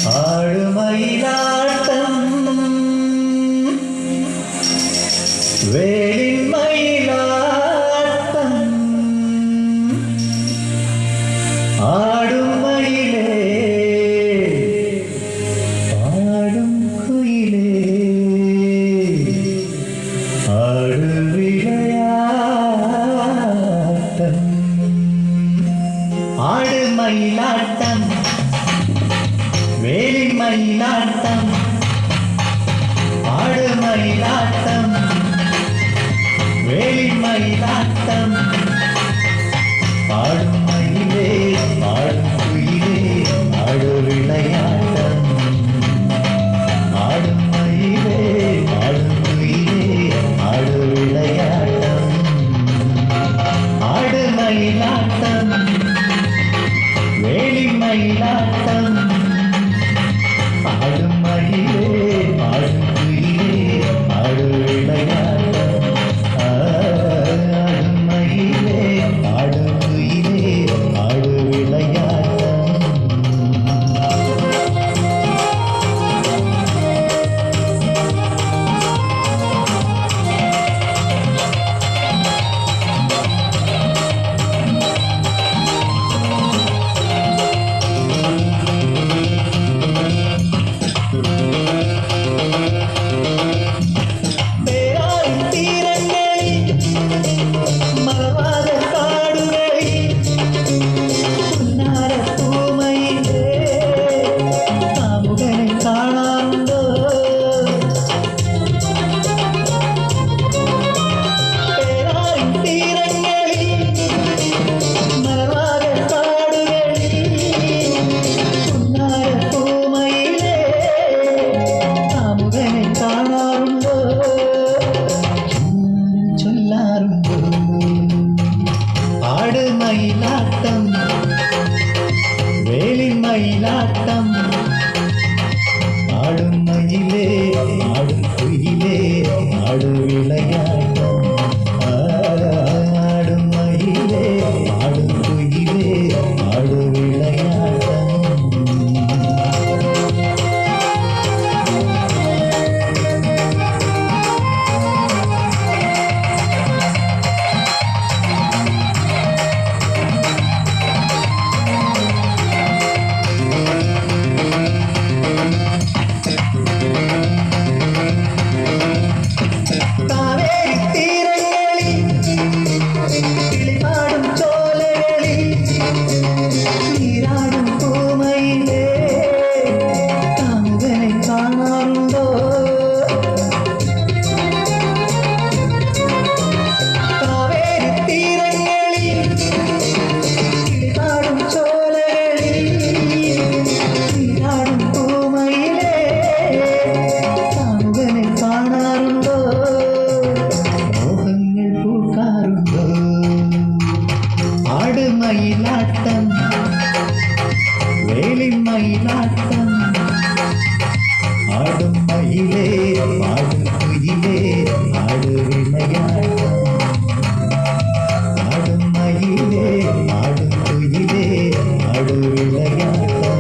ആടുമയിലാട്ടം വേലിമയിലാട്ടം ആടുമയിലേ പാടും കുയിലേ ആടുവിളയാട്ടം ആടുമയിലാട്ടം വേലിമയിലാട്ടം ആടുമയിലാട്ടം വേലിമയിലാട്ടം പാടും മയിലേ പാടും കുയിലേ ആടുവിളയാട്ടം ആടും മയിലേ പാടും കുയിലേ ആടുവിളയാട്ടം ആടുമയിലാട്ടം വേലിമയിലാട്ടം ആടും മയിലേ പാടും കുയിലേ ആടുവിളയാട്ടം ആടും മയിലേ പാടും കുയിലേ ആടുവിളയാട്ടം ആടുമയിലാട്ടം വേലിമയിലാട്ടം ആടും മയിലേ ആടും കുയിലേ ആടുവിളയാട്ടം ആടും മയിലേ ആടും കുയിലേ ആടുവിളയാട്ടം ആടുമയിലാട്ടം വേലിമയിലാട്ടം ആടും മയിലേ പാടും കുയിലേ ആടുവിളയാട്ടം ആടും മയിലേ പാടും കുയിലേ ആടുവിളയാട്ടം